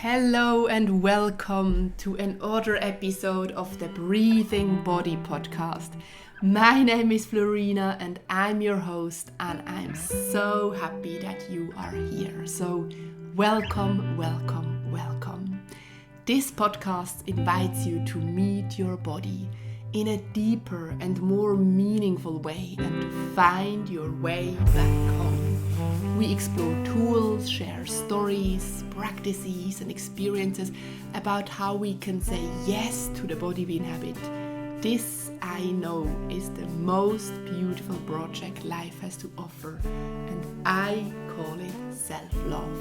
Hello and welcome to another episode of the Breathing Body podcast. My name is Flurina and I'm your host, and I'm so happy that you are here. So welcome, welcome, welcome. This podcast invites you to meet your body in a deeper and more meaningful way and to find your way back home. We explore tools, share stories, practices and experiences about how we can say yes to the body we inhabit. This, I know, is the most beautiful project life has to offer, and I call it self-love.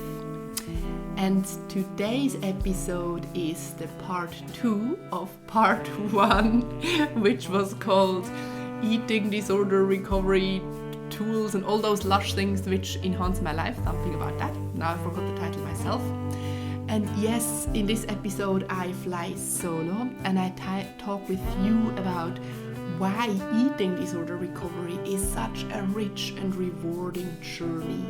And today's episode is the part 2 of part 1, which was called Eating Disorder Recovery Tools and all those lush things which enhance my life. Something about that. Now I forgot the title myself. And yes, in this episode I fly solo and I talk with you about why eating disorder recovery is such a rich and rewarding journey,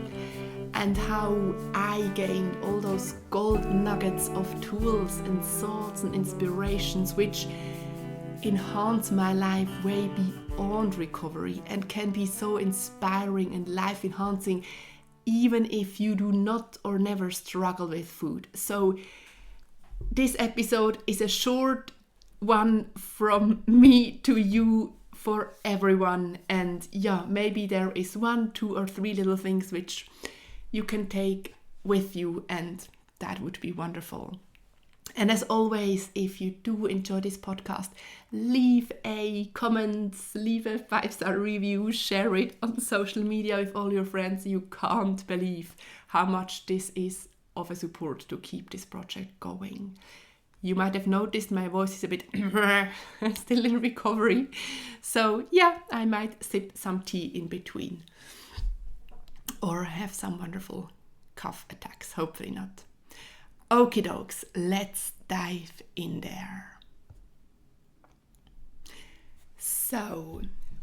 and how I gained all those gold nuggets of tools and thoughts and inspirations which enhance my life way beyond recovery and can be so inspiring and life enhancing even if you do not or never struggle with food. So this episode is a short one from me to you for everyone, and maybe there is 1, 2 or 3 little things which you can take with you, and that would be wonderful. And as always, if you do enjoy this podcast, leave a comment, leave a 5-star review, share it on social media with all your friends. You can't believe how much this is of a support to keep this project going. You might have noticed my voice is a bit still in recovery. So I might sip some tea in between or have some wonderful cough attacks. Hopefully not. Okie dokes, let's dive in there. So,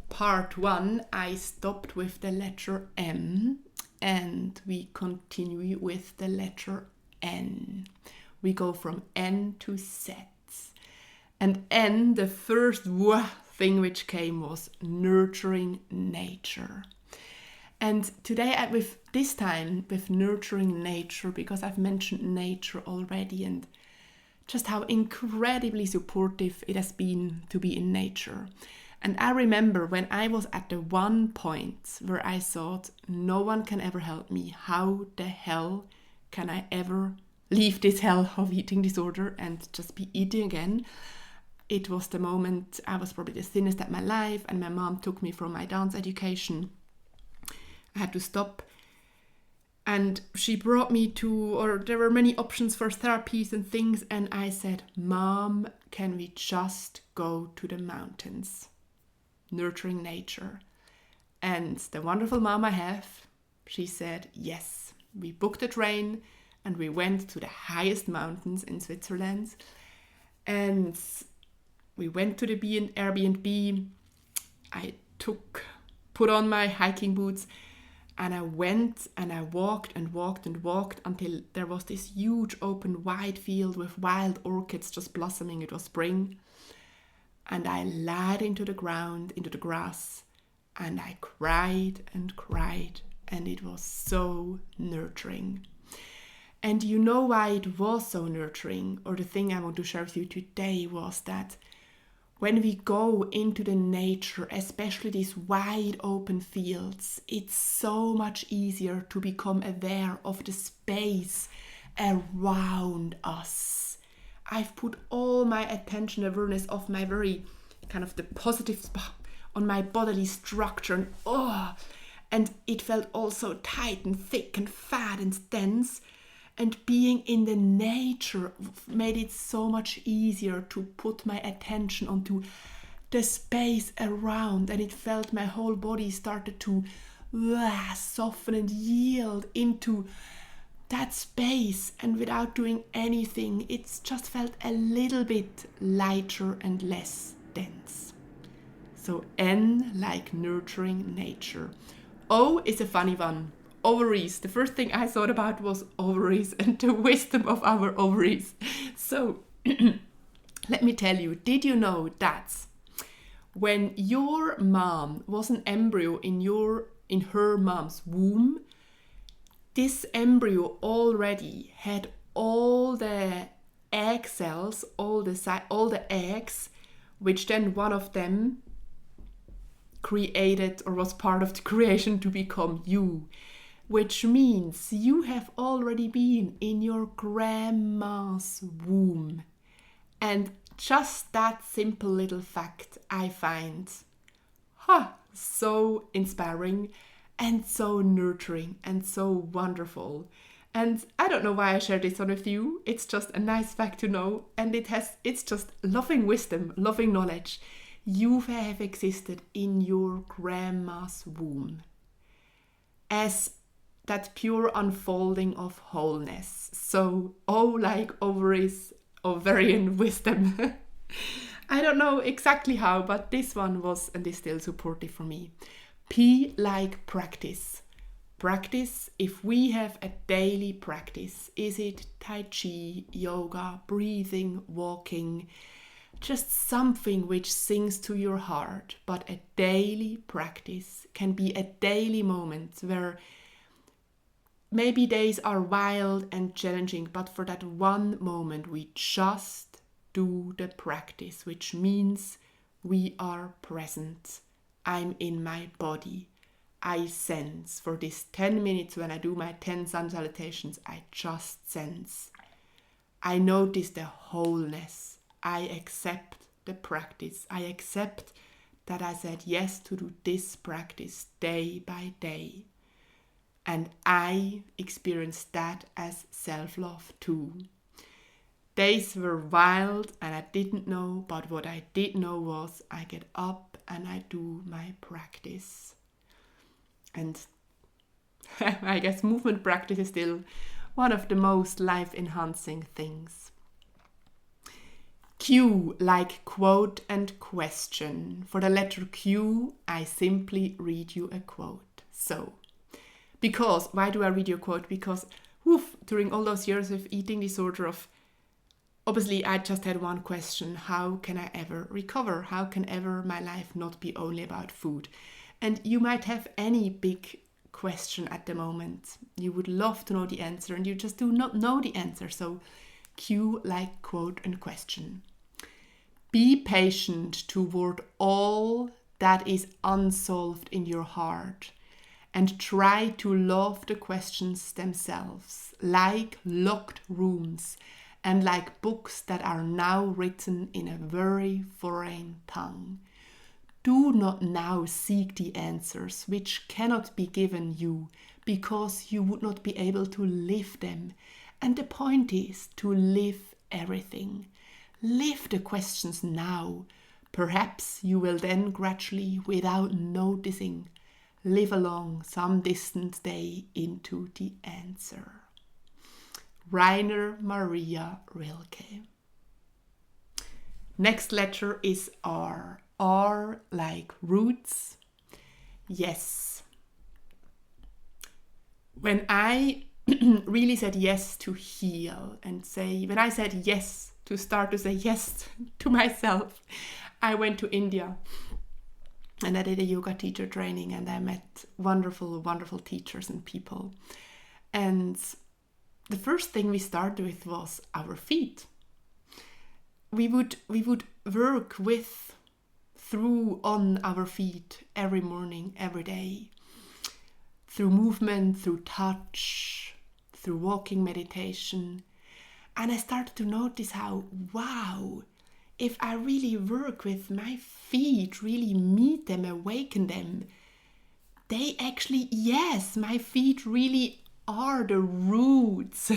part 1, I stopped with the letter M and we continue with the letter N. We go from N to Z. And N, the first thing which came was nurturing nature. And today, with nurturing nature, because I've mentioned nature already and just how incredibly supportive it has been to be in nature. And I remember when I was at the one point where I thought, no one can ever help me. How the hell can I ever leave this hell of eating disorder and just be eating again? It was the moment I was probably the thinnest at my life, and my mom took me from my dance education. I had to stop, and she brought me there were many options for therapies and things, and I said, Mom, can we just go to the mountains? Nurturing nature. And the wonderful mom I have, she said yes. We booked a train and we went to the highest mountains in Switzerland, and we went to the Airbnb. I put on my hiking boots, and I went and I walked and walked and walked until there was this huge open wide field with wild orchids just blossoming. It was spring. And I lied into the ground, into the grass, and I cried and cried, and it was so nurturing. And you know why it was so nurturing, or the thing I want to share with you today was that when we go into the nature, especially these wide open fields, it's so much easier to become aware of the space around us. I've put all my attention awareness of my very kind of the positive spot on my bodily structure, and it felt all so tight and thick and fat and dense. And being in the nature made it so much easier to put my attention onto the space around, and it felt my whole body started to soften and yield into that space, and without doing anything, it just felt a little bit lighter and less dense. So N like nurturing nature. O is a funny one. ovaries. The first thing I thought about was ovaries and the wisdom of our ovaries. So let me tell you, did you know that when your mom was an embryo in her mom's womb, this embryo already had all the egg cells, all the eggs, which then one of them created or was part of the creation to become you, which means you have already been in your grandma's womb. And just that simple little fact I find so inspiring and so nurturing and so wonderful. And I don't know why I share this one with you. It's just a nice fact to know, and it's just loving wisdom, loving knowledge. You have existed in your grandma's womb as that pure unfolding of wholeness. So, like ovaries, ovarian wisdom. I don't know exactly how, but this one was and is still supportive for me. P like practice. Practice, if we have a daily practice, is it Tai Chi, yoga, breathing, walking, just something which sings to your heart, but a daily practice can be a daily moment where maybe days are wild and challenging, but for that one moment we just do the practice, which means we are present. I'm in my body. I sense. For this 10 minutes when I do my 10 sun salutations, I just sense. I notice the wholeness. I accept the practice. I accept that I said yes to do this practice day by day. And I experience that as self-love too. Days were wild and I didn't know, but what I did know was I get up and I do my practice. And I guess movement practice is still one of the most life-enhancing things. Q, like quote and question. For the letter Q, I simply read you a quote. So, why do I read you a quote? Because during all those years of eating disorder, obviously I just had one question: how can I ever recover? How can ever my life not be only about food? And you might have any big question at the moment. You would love to know the answer and you just do not know the answer. So Q like quote and question. Be patient toward all that is unsolved in your heart and try to love the questions themselves, like locked rooms and like books that are now written in a very foreign tongue. Do not now seek the answers which cannot be given you because you would not be able to live them. And the point is to live everything. Live the questions now. Perhaps you will then gradually, without noticing, live along some distant day into the answer. Rainer Maria Rilke. Next letter is R. R like roots. Yes. When I really said yes to heal and when I said yes to start to say yes to myself, I went to India and I did a yoga teacher training and I met wonderful, wonderful teachers and people. And the first thing we started with was our feet. We would work through on our feet every morning, every day, through movement, through touch, through walking meditation. And I started to notice how, wow, if I really work with my feet, really meet them, awaken them, they actually, yes, my feet really are the roots,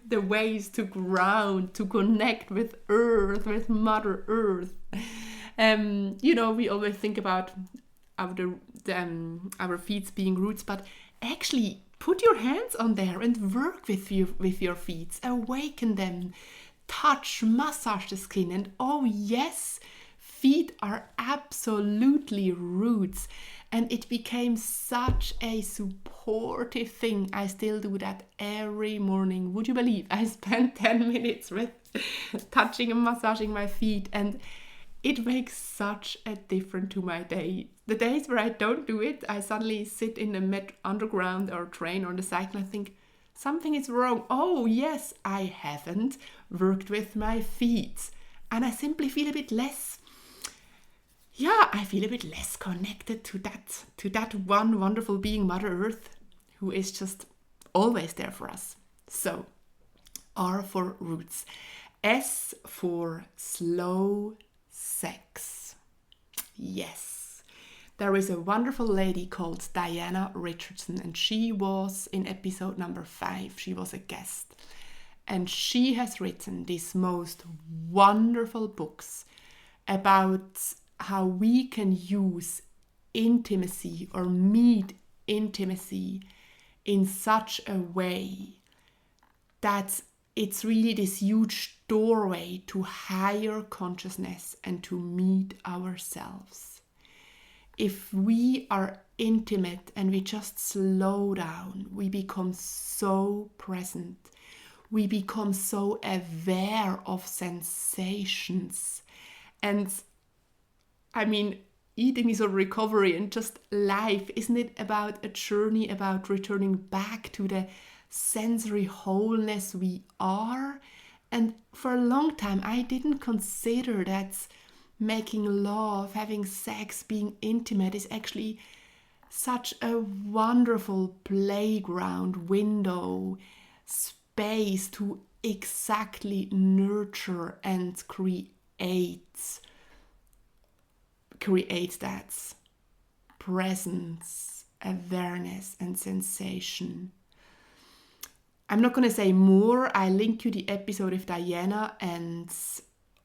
the ways to ground, to connect with earth, with Mother Earth. We always think about our feet being roots, but actually put your hands on there and work with your feet, awaken them, touch, massage the skin, and oh yes, feet are absolutely roots. And it became such a support supportive thing. I still do that every morning. Would you believe I spend 10 minutes with touching and massaging my feet, and it makes such a difference to my day. The days where I don't do it, I suddenly sit in the underground or train or the cycle and think, something is wrong. Oh yes, I haven't worked with my feet. And I simply feel a bit less, I feel a bit less connected to that one wonderful being, Mother Earth, who is just always there for us. So, R for roots. S for slow sex. Yes. There is a wonderful lady called Diana Richardson, and she was in episode number 5. She was a guest. And she has written these most wonderful books about how we can use intimacy or meet intimacy in such a way that it's really this huge doorway to higher consciousness and to meet ourselves. If we are intimate and we just slow down, we become so present. We become so aware of sensations. And I mean, eating is a recovery and just life. Isn't it about a journey about returning back to the sensory wholeness we are? And for a long time, I didn't consider that making love, having sex, being intimate is actually such a wonderful playground, window, space to exactly nurture and create that presence, awareness, and sensation. I'm not going to say more. I link you the episode with Diana and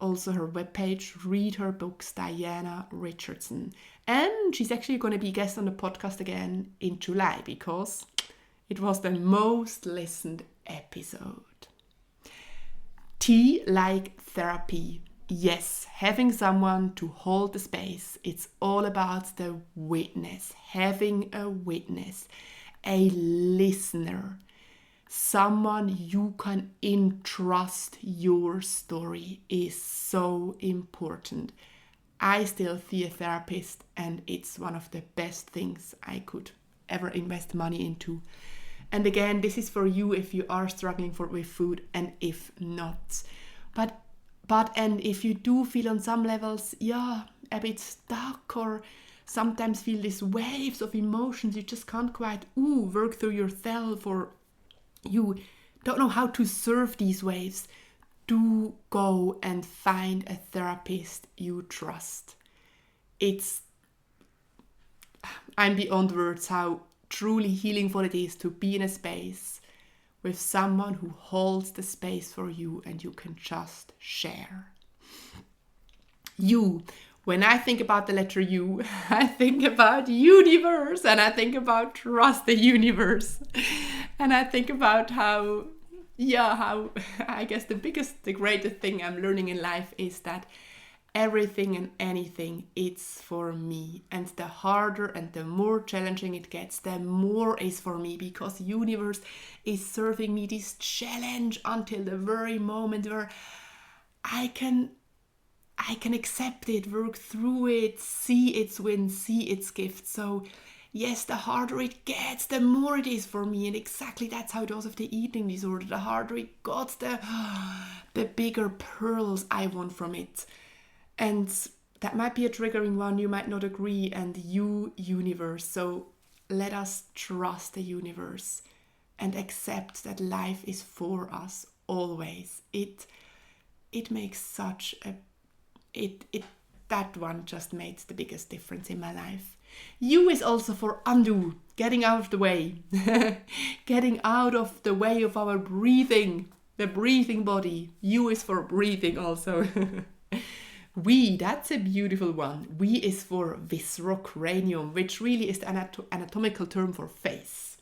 also her webpage. Read her books, Diana Richardson. And she's actually going to be a guest on the podcast again in July because it was the most listened episode. T like therapy. Yes, having someone to hold the space. It's all about the witness, having a witness, a listener, someone you can entrust your story is so important. I still see a therapist and it's one of the best things I could ever invest money into. And again, this is for you if you are struggling with food and if not. And if you do feel on some levels, a bit stuck or sometimes feel these waves of emotions, you just can't quite work through yourself or you don't know how to surf these waves, do go and find a therapist you trust. I'm beyond words how truly healing what it is to be in a space with someone who holds the space for you and you can just share. U. When I think about the letter U, I think about universe and I think about trust the universe. And I think about how I guess the greatest thing I'm learning in life is that everything and anything, it's for me. And the harder and the more challenging it gets, the more is for me, because universe is serving me this challenge until the very moment where I can accept it, work through it, see its win, see its gift. So yes, the harder it gets, the more it is for me. And exactly that's how it was with the eating disorder. The harder it got, the bigger pearls I want from it. And that might be a triggering one, you might not agree, and universe. So let us trust the universe and accept that life is for us always. It makes such a that one just made the biggest difference in my life. U is also for undo, getting out of the way. Getting out of the way of our breathing, the breathing body. U is for breathing also. We, that's a beautiful one. We is for viscerocranium, which really is the anatomical term for face.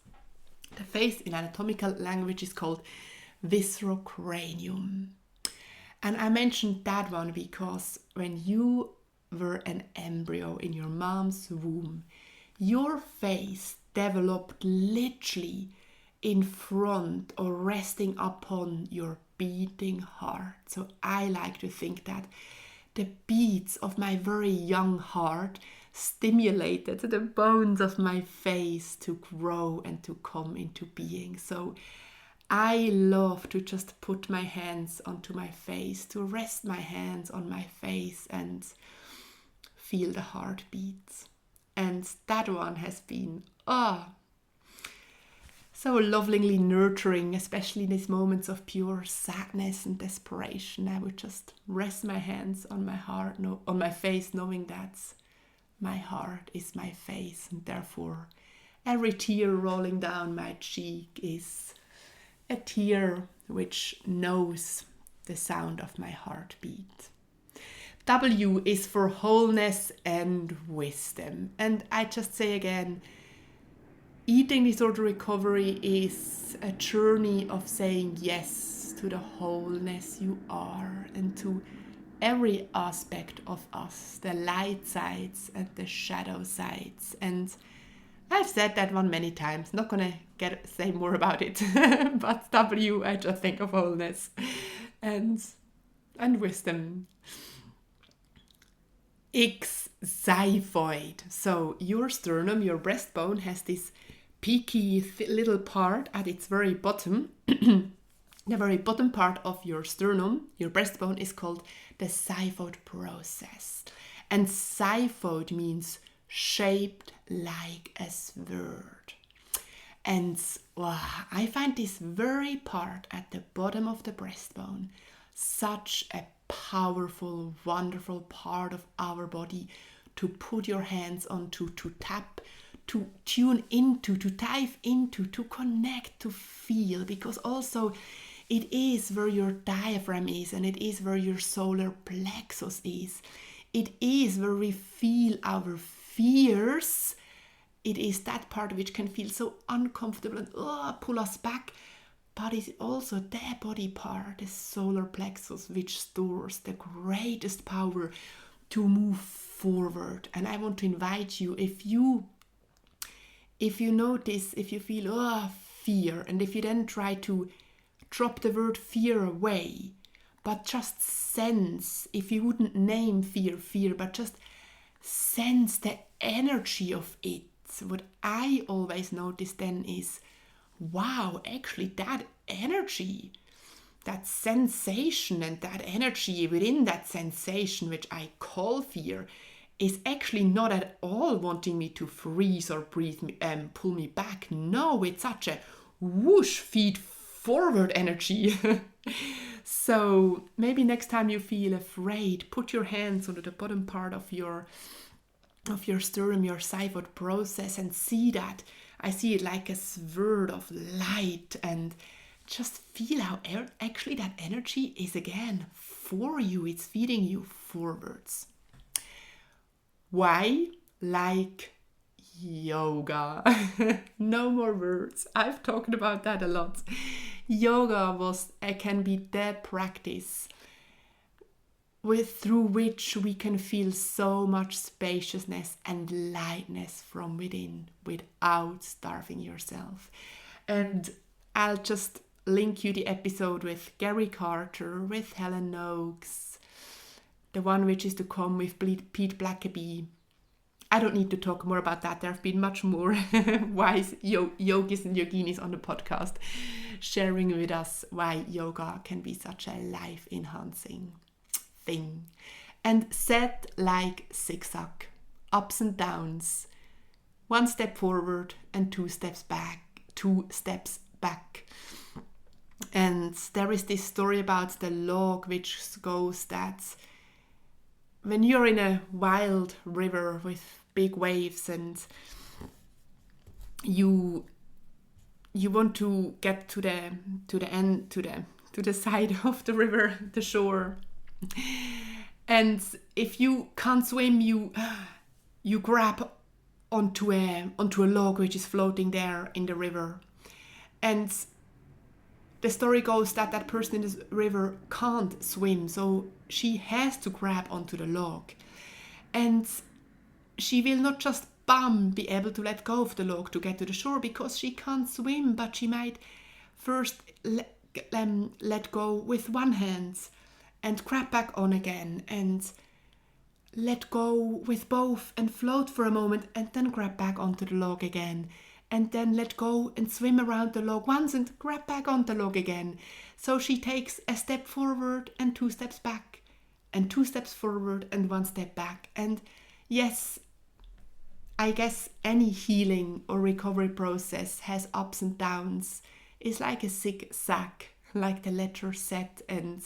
The face in anatomical language is called viscerocranium. And I mentioned that one because when you were an embryo in your mom's womb, your face developed literally in front or resting upon your beating heart. So I like to think that the beats of my very young heart stimulated the bones of my face to grow and to come into being. So I love to just put my hands onto my face, to rest my hands on my face and feel the heartbeats. And that one has been so lovingly nurturing, especially in these moments of pure sadness and desperation. I would just rest my hands on my heart, on my face, knowing that my heart is my face, and therefore every tear rolling down my cheek is a tear which knows the sound of my heartbeat. W is for wholeness and wisdom. And I just say again, eating disorder recovery is a journey of saying yes to the wholeness you are and to every aspect of us, the light sides and the shadow sides. And I've said that one many times, not gonna say more about it, but W, I just think of wholeness and wisdom. X, xiphoid. So your sternum, your breastbone, has this peaky little part at its very bottom. The very bottom part of your sternum, your breastbone, is called the xiphoid process. And xiphoid means shaped like a sword. And I find this very part at the bottom of the breastbone such a powerful, wonderful part of our body to put your hands onto, to tap, to tune into, to dive into, to connect, to feel, because also it is where your diaphragm is, and it is where your solar plexus is. It is where we feel our fears. It is that part which can feel so uncomfortable and pull us back. But it's also the body part, the solar plexus, which stores the greatest power to move forward. And I want to invite you, if you notice, if you feel fear, and if you then try to drop the word fear away, but just sense, if you wouldn't name fear, but just sense the energy of it. What I always notice then is, wow, actually that energy, that sensation and that energy within that sensation, which I call fear, is actually not at all wanting me to freeze or breathe pull me back. No, it's such a whoosh, feed forward energy. So maybe next time you feel afraid, put your hands onto the bottom part of your sternum, your xiphoid process, and see that. I see it like a sword of light, and just feel how actually that energy is again for you. It's feeding you forwards. Why? Like yoga. No more words. I've talked about that a lot. Yoga can be the practice through which we can feel so much spaciousness and lightness from within without starving yourself. And I'll just link you the episode with Gary Carter, with Helen Noakes, the one which is to come with Pete Blackaby. I don't need to talk more about that. There have been much more wise yogis and yoginis on the podcast sharing with us why yoga can be such a life-enhancing thing. And set like zigzag, ups and downs, one step forward and two steps back. And there is this story about the log which goes that when you're in a wild river with big waves and you want to get to the end, to the side of the river, the shore, and if you can't swim, you grab onto a log which is floating there in the river. And the story goes that person in this river can't swim, so she has to grab onto the log. And she will not just bam, be able to let go of the log to get to the shore because she can't swim, but she might first let go with one hand and grab back on again and let go with both and float for a moment and then grab back onto the log again and then let go and swim around the log once and grab back on the log again. So she takes a step forward and 2 steps back and 2 steps forward and 1 step back. And yes, I guess any healing or recovery process has ups and downs. It's like a zigzag, like the letter Z, and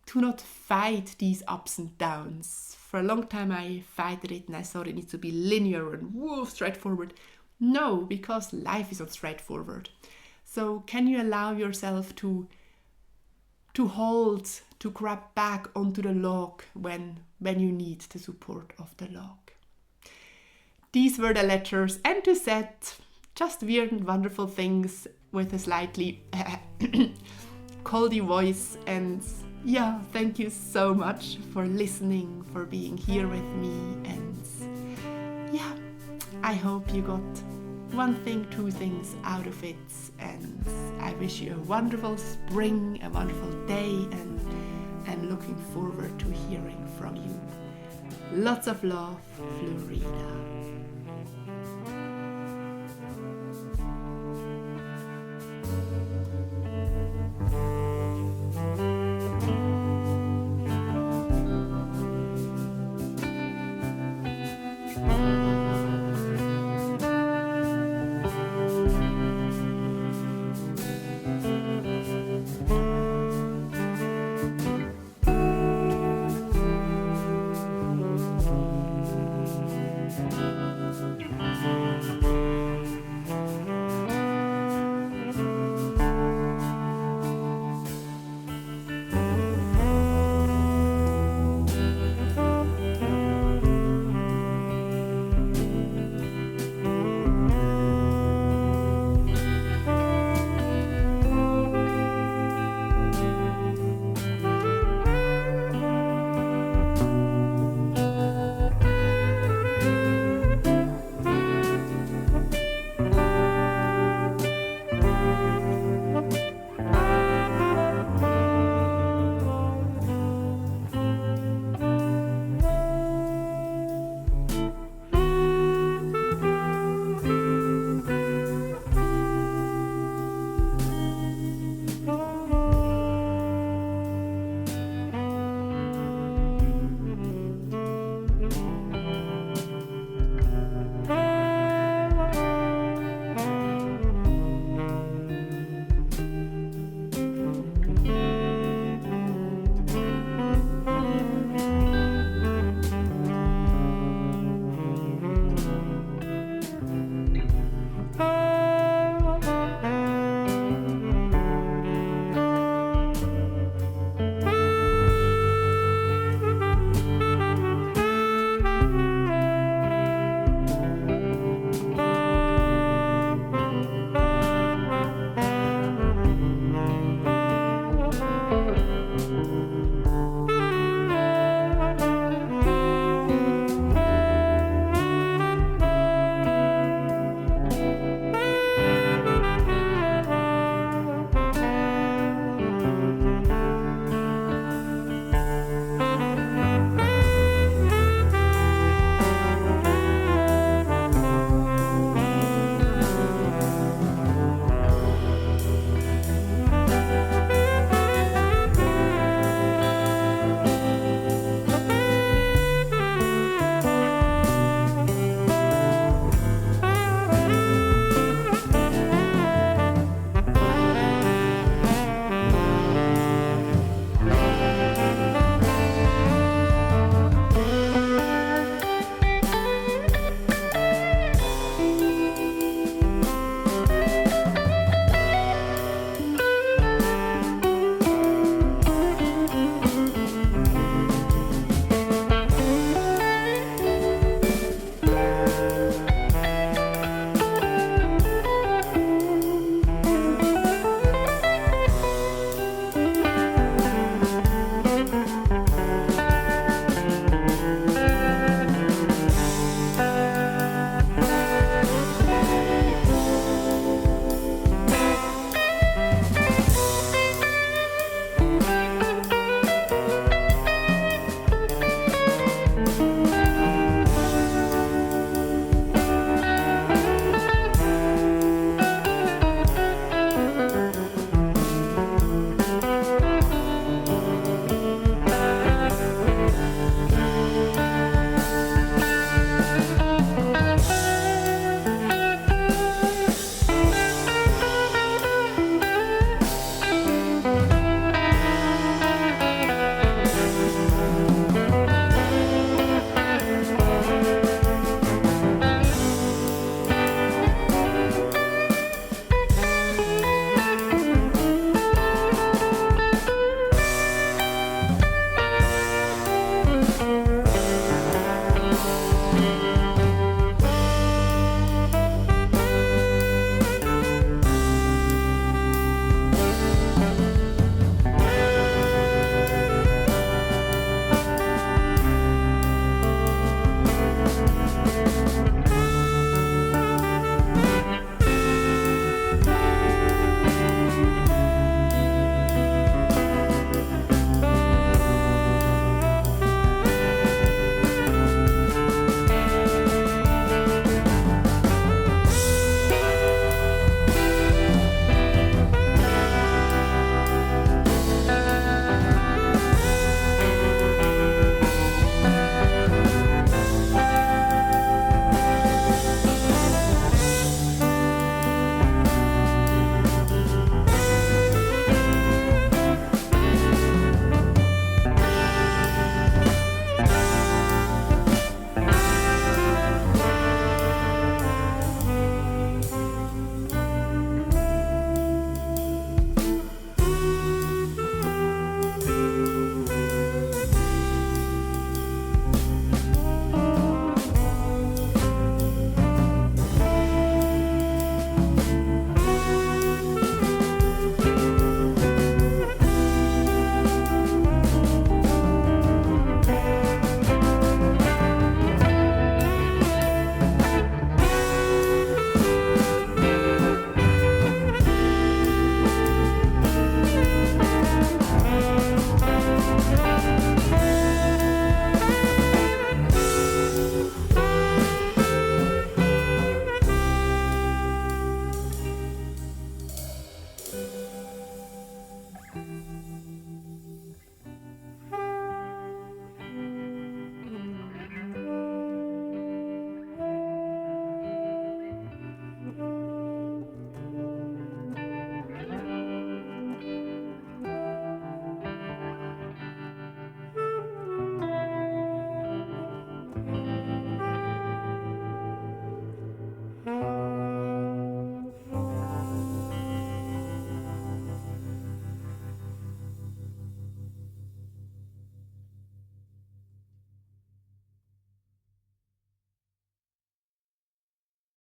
do not fight these ups and downs. For a long time I fighted it and I thought it needs to be linear and straightforward. No, because life is not straightforward. So can you allow yourself to hold, to grab back onto the log when you need the support of the log? These were the letters N to Z, just weird and wonderful things with a slightly coldy voice. And yeah, thank you so much for listening, for being here with me. And yeah, I hope you got 1 thing, 2 things out of it. And I wish you a wonderful spring, a wonderful day, and I'm looking forward to hearing from you. Lots of love, Flurina.